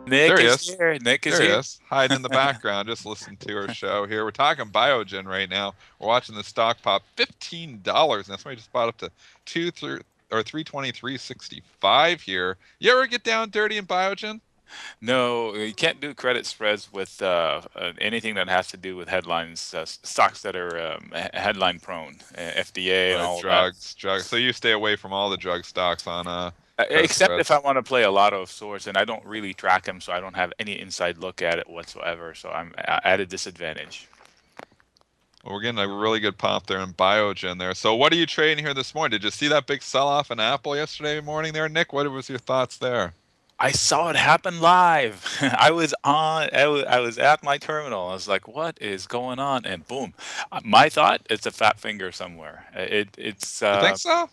Nick There he is is. here. Nick is There he here. is, hiding in the background. Just listen to our show here. We're talking Biogen right now. We're watching the stock pop $15. Now somebody just bought up to two three or 323.65 here. You ever get down dirty in Biogen? No, you can't do credit spreads with anything that has to do with headlines, stocks that are headline prone, FDA and Right, all of that. drugs. So you stay away from all the drug stocks on credit Except if I spreads. want to play a lotto of sorts, and I don't really track them, so I don't have any inside look at it whatsoever. So I'm at a disadvantage. Well, we're getting a really good pop there in Biogen there. So what are you trading here this morning? Did you see that big sell-off in Apple yesterday morning there, Nick? What was your thoughts there? I saw it happen live. I was at my terminal. I was like, "What is going on?" And boom, my thought, it's a fat finger somewhere. It's You think so?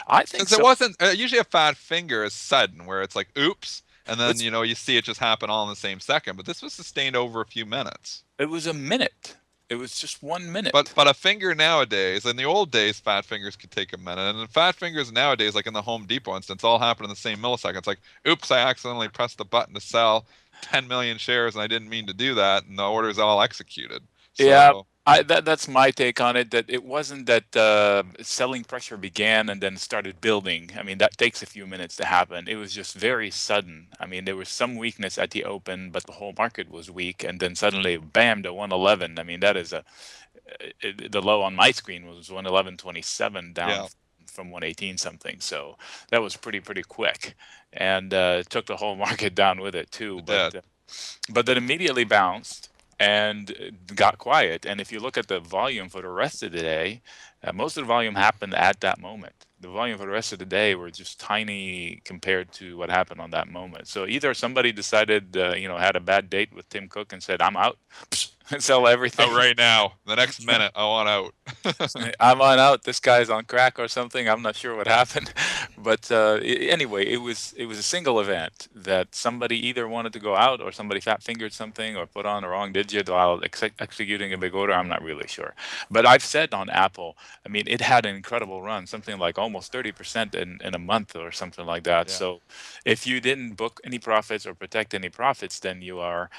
I think Because it so. wasn't usually a fat finger is sudden, where it's like oops, and then It's you see it just happen all in the same second. But this was sustained over a few minutes. It was a minute. It was just 1 minute. But a finger nowadays, in the old days, fat fingers could take a minute, and in fat fingers nowadays, like in the Home Depot instance, all happen in the same millisecond. It's like oops, I accidentally pressed the button to sell 10 million shares, and I didn't mean to do that, and the order's all executed. Yeah, So that's my take on it. That it wasn't that selling pressure began and then started building. I mean, that takes a few minutes to happen. It was just very sudden. I mean, there was some weakness at the open, but the whole market was weak, and then suddenly, bam, to 111. I mean, that is the low on my screen was 111.27 down yeah, from 118 something. So that was pretty quick, and it took the whole market down with it too. it did. But then immediately bounced and got quiet. And if you look at the volume for the rest of the day, most of the volume happened at that moment. The volume for the rest of the day were just tiny compared to what happened on that moment. So either somebody decided, had a bad date with Tim Cook and said, "I'm out, sell Out everything." right now, the next minute, I want out. I'm on out. This guy's on crack or something. I'm not sure what happened, but anyway, it was a single event that somebody either wanted to go out or somebody fat fingered something or put on the wrong digit while executing a big order. I'm not really sure, but I've said on Apple, I mean, it had an incredible run, something like almost 30% in a month or something like that. Yeah. So if you didn't book any profits or protect any profits, then you are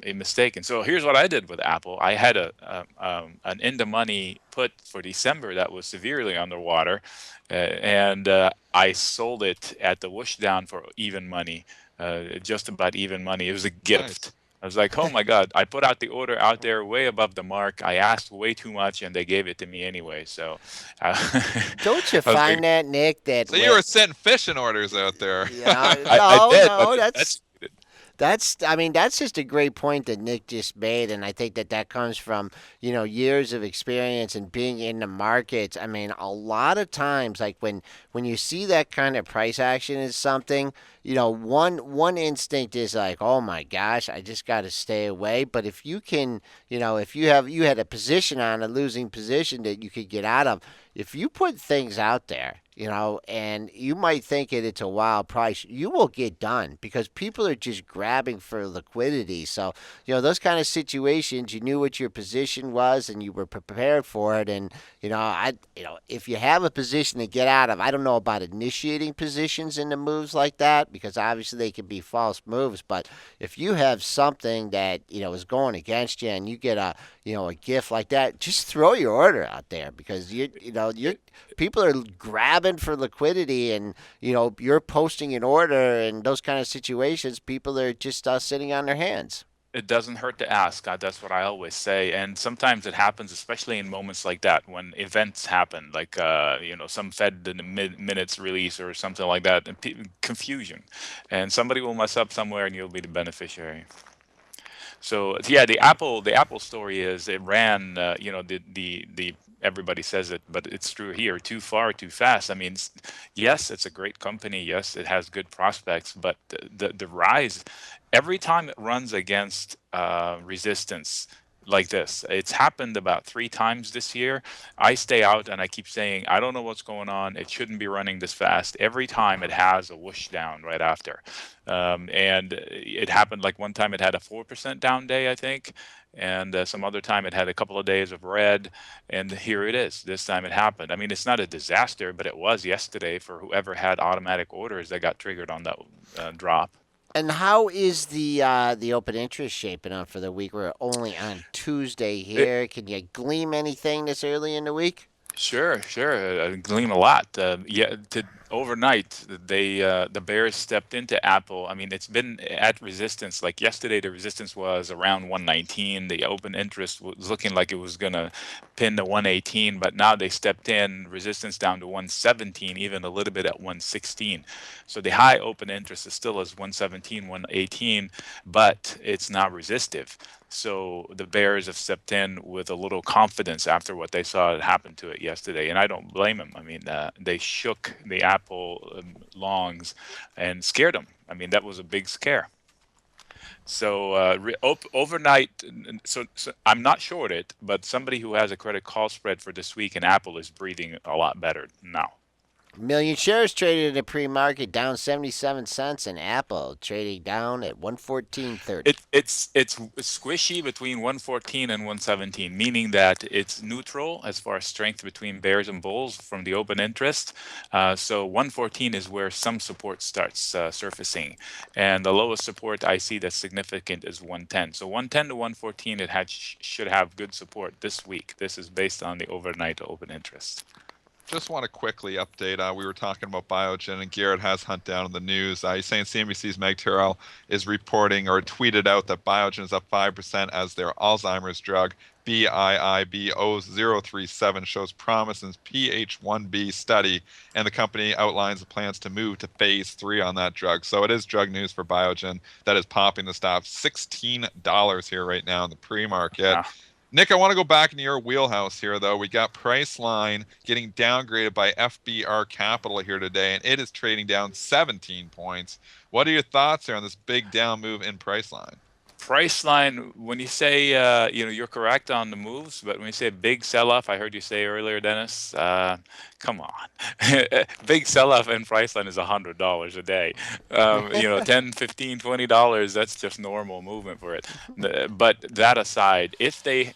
mistaken. So here's what I did with Apple. I had an in the money put for December that was severely underwater, and I sold it at the whoosh down for even money, just about even money. It was a gift. Nice. I was like, oh my God, I put out the order out there way above the mark. I asked way too much and they gave it to me anyway. So Don't you I was like, find that, Nick? That So you were sending fishing orders out there. I no, did, but no, that's I mean, that's just a great point that Nick just made, and I think that that comes from years of experience and being in the markets. I mean, a lot of times, like when you see that kind of price action is something, one instinct is like, oh my gosh, I just got to stay away. But if you can, if you had a position on a losing position that you could get out of, if you put things out there, and you might think it's a wild price, you will get done because people are just grabbing for liquidity. So, those kind of situations, you knew what your position was and you were prepared for it. And, if you have a position to get out of, I don't know about initiating positions into moves like that because obviously they can be false moves. But if you have something that, is going against you and you get a gift like that, just throw your order out there because you're people are grabbing for liquidity and you're posting an order and those kind of situations people are just sitting on their hands. it doesn't hurt to ask. That's what I always say. And sometimes it happens, especially in moments like that, when events happen, like some Fed in the minutes release or something like that, and confusion, and somebody will mess up somewhere, and you'll be the beneficiary. So yeah, the Apple story is it ran. The everybody says it, but it's true here. Too far, too fast. I mean, yes, it's a great company. Yes, it has good prospects, but the rise every time it runs against resistance like this. It's happened about 3 times this year. I stay out and I keep saying, I don't know what's going on. It shouldn't be running this fast. Every time it has a whoosh down right after. And it happened like one time it had a 4% down day, I think. And some other time it had a couple of days of red. And here it is. This time it happened. I mean, it's not a disaster, but it was yesterday for whoever had automatic orders that got triggered on that drop. And how is the open interest shaping up for the week? We're only on Tuesday here. Can you glean anything this early in the week? Sure, sure. Glean a lot. Yeah, overnight the bears stepped into Apple. I mean, it's been at resistance. Like yesterday, the resistance was around 119. The open interest was looking like it was gonna pin to 118, but now they stepped in resistance down to 117, even a little bit at 116. So the high open interest is still as 117, 118, but it's not resistive. So the Bears have stepped in with a little confidence after what they saw happen to it yesterday, and I don't blame them. I mean, they shook the Apple longs and scared them. I mean, that was a big scare. So overnight, so I'm not short it, but somebody who has a credit call spread for this week in Apple is breathing a lot better now. Million shares traded at pre-market down 77 cents, and Apple trading down at 114.30. It's squishy between 114 and 117, meaning that it's neutral as far as strength between bears and bulls from the open interest. So 114 is where some support starts surfacing, and the lowest support I see that's significant is 110. So 110 to 114, it should have good support this week. This is based on the overnight open interest. Just want to quickly update. We were talking about Biogen, and Garrett has Hunt down in the news. He's saying CNBC's Meg Terrell is reporting or tweeted out that Biogen is up 5% as their Alzheimer's drug BIIB037 shows promise in PH1B study, and the company outlines the plans to move to phase 3 on that drug. So it is drug news for Biogen that is popping the stock $16 here right now in the pre-market. Wow. Nick, I want to go back into your wheelhouse here, though. We got Priceline getting downgraded by FBR Capital here today, and it is trading down 17 points. What are your thoughts here on this big down move in Priceline? Priceline, when you say, you're correct on the moves, but when you say big sell-off, I heard you say earlier, Dennis, come on. Big sell-off in Priceline is $100 a day. 10, 15, $20, that's just normal movement for it. But that aside, if they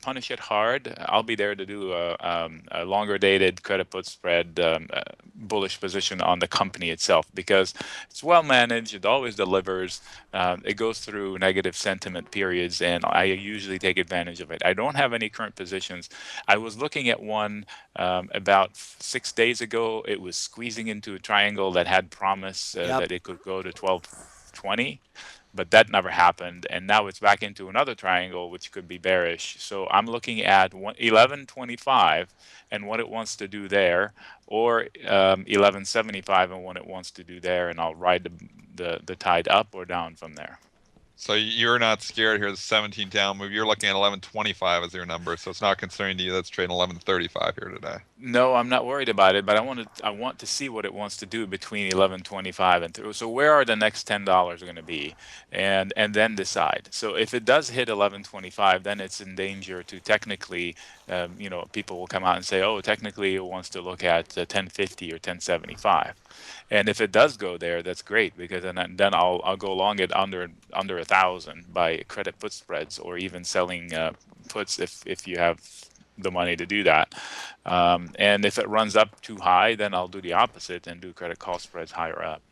punish it hard, I'll be there to do a longer dated credit put spread bullish position on the company itself because it's well managed, it always delivers, it goes through negative sentiment periods, and I usually take advantage of it. I don't have any current positions. I was looking at one about 6 days ago. It was squeezing into a triangle that had promise Yep. that it could go to 1220, but that never happened. And now it's back into another triangle, which could be bearish. So I'm looking at 1125 and what it wants to do there, or 1175 and what it wants to do there, and I'll ride the tide up or down from there. So you're not scared here, the 17 down move. You're looking at 1125 as your number, so it's not concerning to you that's trading 1135 here today. No, I'm not worried about it, but I want to see what it wants to do between 11.25 and through. So where are the next $10 going to be, and then decide. So if it does hit 11.25, then it's in danger to technically, people will come out and say, oh, technically it wants to look at 10.50 or 10.75. And if it does go there, that's great because then I'll go long it under 1,000 by credit put spreads or even selling puts if you have the money to do that. And if it runs up too high, then I'll do the opposite and do credit call spreads higher up.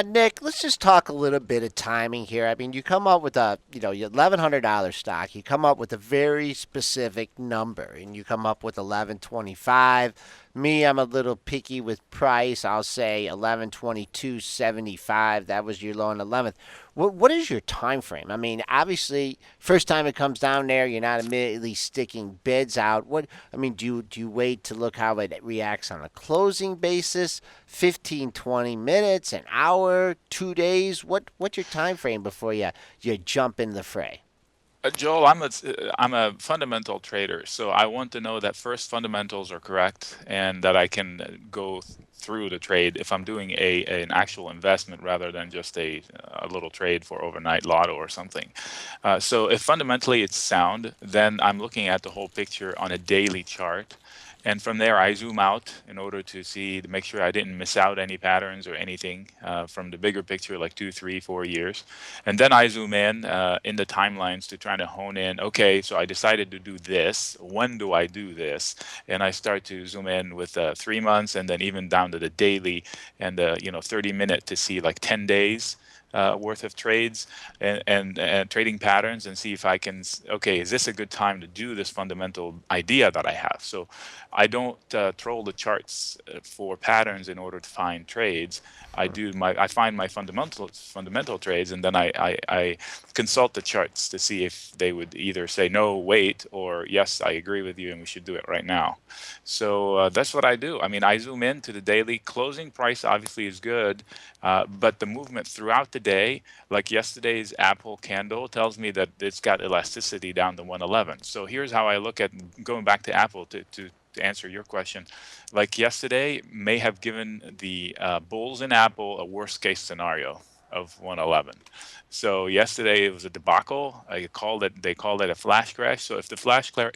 Nick, let's just talk a little bit of timing here. I mean, you come up with your $1,100 stock. You come up with a very specific number, and you come up with 1125. Me, I'm a little picky with price. I'll say 1122.75. That was your low on 11th. What is your time frame? I mean, obviously, first time it comes down there, you're not immediately sticking bids out. What I mean, do you wait to look how it reacts on a closing basis? 15, 20 minutes, an hour, 2 days? What's your time frame before you jump in the fray? Joel, I'm a fundamental trader, so I want to know that first fundamentals are correct and that I can go through the trade if I'm doing an actual investment rather than just a little trade for overnight lotto or something. So if fundamentally it's sound, then I'm looking at the whole picture on a daily chart. And from there, I zoom out in order to make sure I didn't miss out any patterns or anything from the bigger picture, like 2, 3, 4 years. And then I zoom in the timelines to try to hone in. Okay, so I decided to do this. When do I do this? And I start to zoom in with 3 months, and then even down to the daily and the 30-minute to see like 10 days. worth of trades and trading patterns and see if I can, okay, is this a good time to do this fundamental idea that I have? So I don't troll the charts for patterns in order to find trades. I find my fundamental trades, and then I consult the charts to see if they would either say no, wait, or yes, I agree with you and we should do it right now. So that's what I do. I mean, I zoom in to the daily closing price. Obviously, is good, but the movement throughout the day, like yesterday's Apple candle, tells me that it's got elasticity down to 111. So here's how I look at going back to Apple to answer your question. Like yesterday may have given the bulls in Apple a worst case scenario of 111. So yesterday it was a debacle. I called it. They called it a flash crash. So if the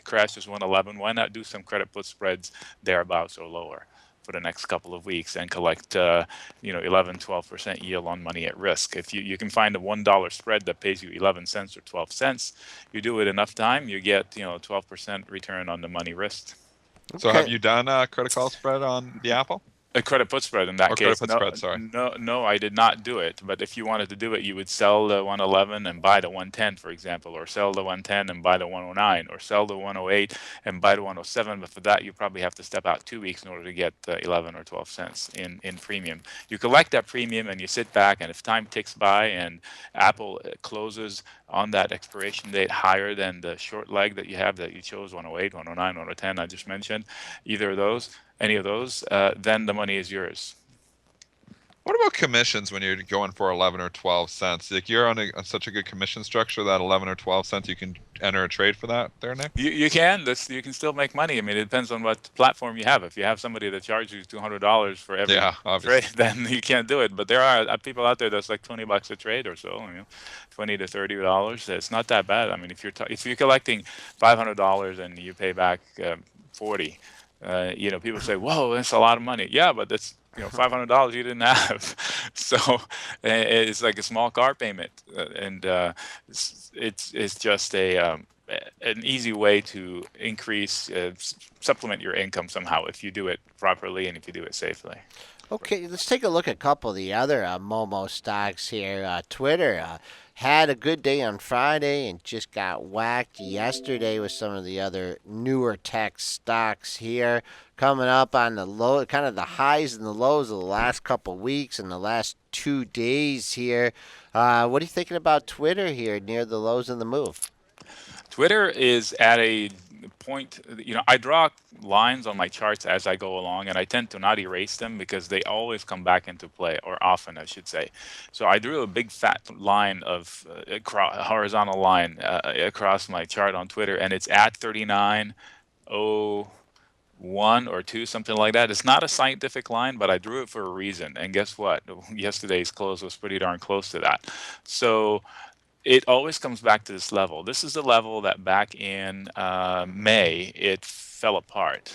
crash is 111, why not do some credit put spreads thereabouts or lower for the next couple of weeks and collect 11, 12% yield on money at risk. If you can find a $1 spread that pays you 11 cents or 12 cents, you do it enough time, you get 12% return on the money risked. So have Okay. you done a credit call spread on the Apple? A credit put spread in that Or credit case. put No, spread, sorry. no, no, I did not do it. But if you wanted to do it, you would sell the 111 and buy the 110, for example, or sell the 110 and buy the 109, or sell the 108 and buy the 107. But for that, you probably have to step out 2 weeks in order to get 11 or 12 cents in premium. You collect that premium and you sit back, and if time ticks by and Apple closes on that expiration date higher than the short leg that you have that you chose, 108, 109, 110, I just mentioned, either of those, any of those, then the money is yours. What about commissions when you're going for 11 or 12 cents? Like you're on such a good commission structure that 11 or 12 cents you can enter a trade for that there, Nick? You can. You can still make money. I mean, it depends on what platform you have. If you have somebody that charges you $200 for every Yeah, trade, obviously. then you can't do it. But there are people out there that's like $20 a trade or so. 20 to $30. It's not that bad. I mean, if you're collecting $500 and you pay back 40, people say, "Whoa, that's a lot of money." Yeah, but that's $500 you didn't have. So it's like a small car payment, and it's just an easy way to increase supplement your income somehow if you do it properly and if you do it safely. Okay, let's take a look at a couple of the other Momo stocks here. Twitter had a good day on Friday and just got whacked yesterday with some of the other newer tech stocks here. Coming up on the low, kind of the highs and the lows of the last couple of weeks and the last 2 days here. What are you thinking about Twitter here near the lows in the move? Twitter is at a point, I draw lines on my charts as I go along, and I tend to not erase them because they always come back into play, or often, I should say. So I drew a big fat line of horizontal line across my chart on Twitter, and it's at 39.01 or 2, something like that. It's not a scientific line, but I drew it for a reason. And guess what? Yesterday's close was pretty darn close to that. So it always comes back to this level. This is the level that back in May it fell apart.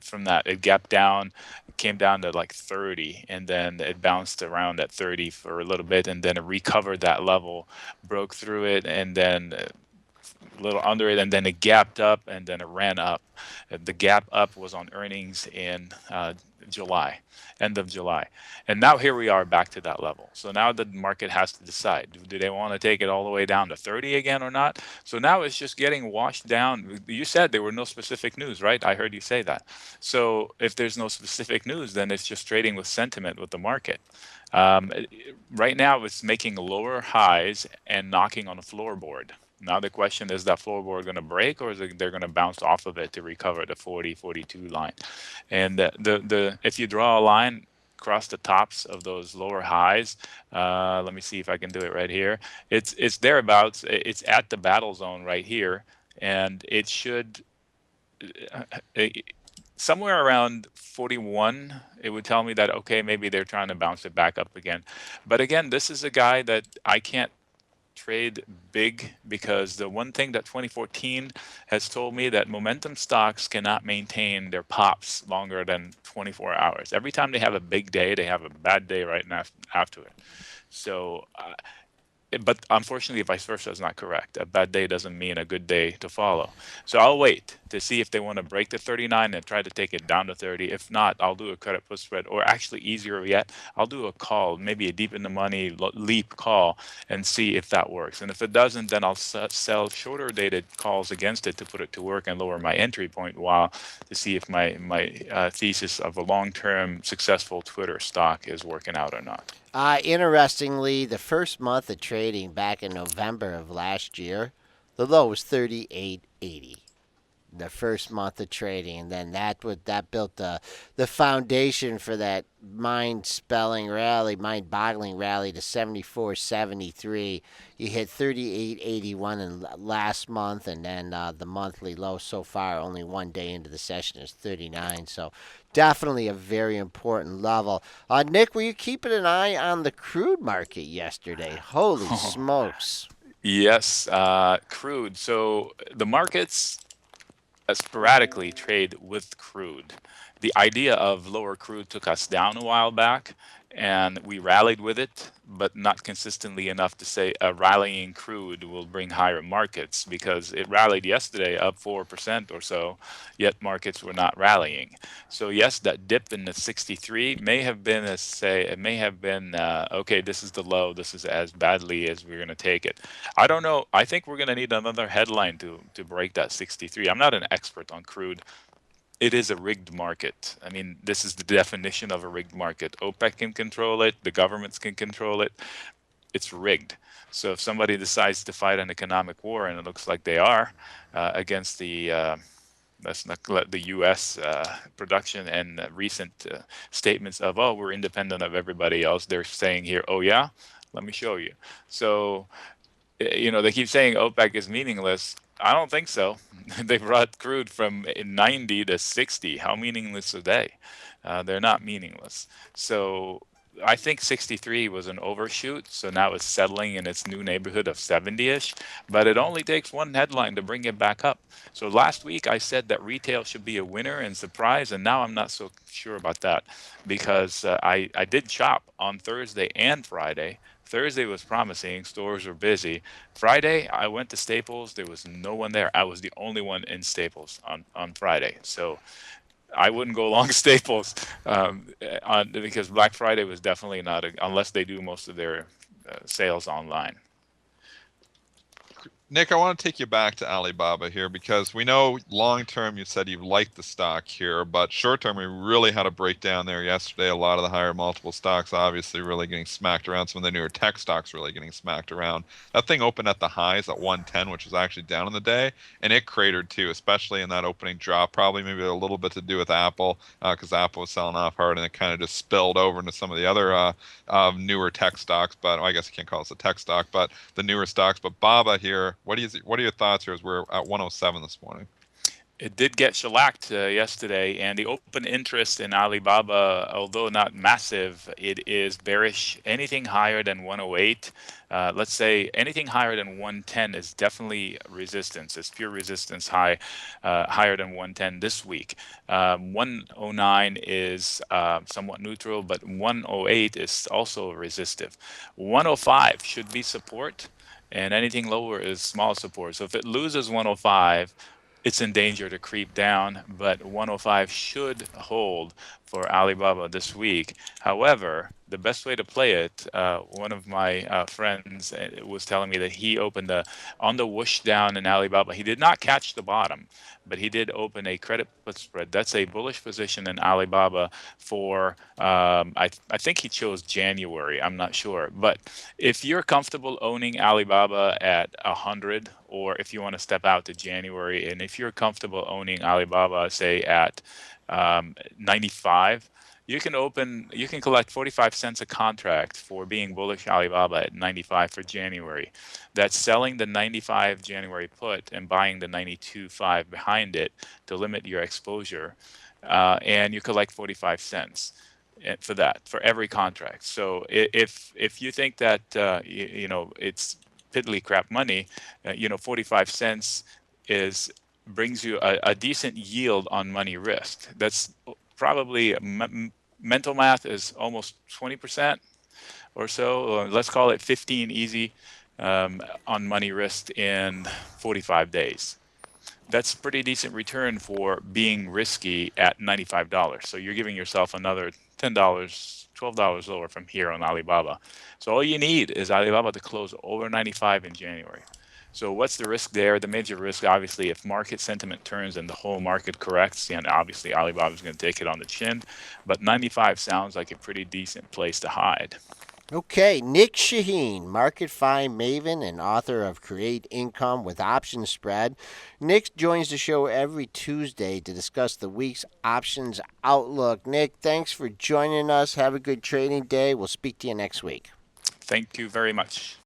From that, it gapped down, came down to like 30, and then it bounced around at 30 for a little bit, and then it recovered that level, broke through it, and then a little under it, and then it gapped up, and then it ran up. The gap up was on earnings in July, end of July. And now here we are back to that level. So now the market has to decide, do they want to take it all the way down to 30 again or not? So now it's just getting washed down. You said there were no specific news, right? I heard you say that. So if there's no specific news, then it's just trading with sentiment with the market. Um, right now, it's making lower highs and knocking on a floorboard. Now the question is that floorboard going to break, or is it they're going to bounce off of it to recover the 40, 42 line? And the if you draw a line across the tops of those lower highs, let me see if I can do it right here. It's thereabouts. It's at the battle zone right here, and it should uh, uh, somewhere around 41. It would tell me that okay, maybe they're trying to bounce it back up again. But again, this is a guy that I can't trade big because the one thing that 2014 has told me that momentum stocks cannot maintain their pops longer than 24 hours. Every time they have a big day, they have a bad day right after it. So, but unfortunately, vice versa is not correct. A bad day doesn't mean a good day to follow. So I'll wait to see if they want to break the 39 and try to take it down to 30. If not, I'll do a credit put spread, or actually easier yet, I'll do a call, maybe a deep in the money leap call, and see if that works. And if it doesn't, then I'll sell shorter dated calls against it to put it to work and lower my entry point, while to see if my thesis of a long term successful Twitter stock is working out or not. Interestingly, the first month of trading back in November of last year, the low was 38.80. The first month of trading, and then that built the foundation for that mind boggling rally to 74.73. You hit 38.81 in last month, and then the monthly low so far, only one day into the session, is 39. So definitely a very important level. Nick, were you keeping an eye on the crude market yesterday? Holy smokes! Yes, crude. So the markets sporadically trade with crude. The idea of lower crude took us down a while back, and we rallied with it, but not consistently enough to say a rallying crude will bring higher markets, because it rallied yesterday up 4% or so, yet markets were not rallying. So yes, that dip in the 63 may have been a say, it may have been okay, this is the low, this is as badly as we're going to take it. I don't know. I think we're going to need another headline to break that 63. I'm not an expert on crude. It is a rigged market. I mean, this is the definition of a rigged market. OPEC can control it, the governments can control it. It's rigged. So if somebody decides to fight an economic war, and it looks like they are, against let's not let the U.S. Production and recent statements of, oh, we're independent of everybody else. They're saying here, oh yeah, let me show you. So they keep saying OPEC is meaningless. I don't think so. They brought crude from 90 to 60. How meaningless are they? They're not meaningless. So I think 63 was an overshoot. So now it's settling in its new neighborhood of 70-ish. But it only takes one headline to bring it back up. So last week I said that retail should be a winner and surprise, and now I'm not so sure about that, because I did shop on Thursday and Friday. Thursday was promising, stores were busy. Friday, I went to Staples, there was no one there. I was the only one in Staples on Friday. So I wouldn't go long Staples, because Black Friday was definitely not, unless they do most of their sales online. Nick, I want to take you back to Alibaba here, because we know long term you said you liked the stock here, but short term we really had a breakdown there yesterday. A lot of the higher multiple stocks obviously really getting smacked around. Some of the newer tech stocks really getting smacked around. That thing opened at the highs at 110, which was actually down in the day, and it cratered too, especially in that opening drop. Probably maybe a little bit to do with Apple, because Apple was selling off hard, and it kind of just spilled over into some of the other newer tech stocks. But I guess you can't call this a tech stock, but the newer stocks. But Baba here, what are your thoughts here as we're at 107 this morning? It did get shellacked yesterday, and the open interest in Alibaba, although not massive, it is bearish. Anything higher than 108, let's say anything higher than 110 is definitely resistance. It's pure resistance high, higher than 110 this week. 109 is somewhat neutral, but 108 is also resistive. 105 should be support, and anything lower is small support. So if it loses 105, it's in danger to creep down, but 105 should hold for Alibaba this week. However, the best way to play it, one of my friends was telling me that he opened on the whoosh down in Alibaba. He did not catch the bottom, but he did open a credit put spread. That's a bullish position in Alibaba for, I think he chose January. I'm not sure. But if you're comfortable owning Alibaba at 100, or if you want to step out to January, and if you're comfortable owning Alibaba, say at 95, you can collect 45 cents a contract for being bullish Alibaba at 95 for January. That's selling the 95 January put and buying the 92.5 behind it to limit your exposure, and you collect 45 cents for that, for every contract. So if you think that it's piddly crap money, 45 cents is brings you a decent yield on money risk. That's probably mental math is almost 20% or so. Or let's call it 15 easy on money risk in 45 days. That's a pretty decent return for being risky at $95. So you're giving yourself another $10, $12 lower from here on Alibaba. So all you need is Alibaba to close over 95 in January. So what's the risk there? The major risk, obviously, if market sentiment turns and the whole market corrects, and obviously Alibaba is going to take it on the chin. But 95 sounds like a pretty decent place to hide. Okay, Nic Chahine, MarketFi maven and author of Create Income with Option Spread. Nick joins the show every Tuesday to discuss the week's options outlook. Nick, thanks for joining us. Have a good trading day. We'll speak to you next week. Thank you very much.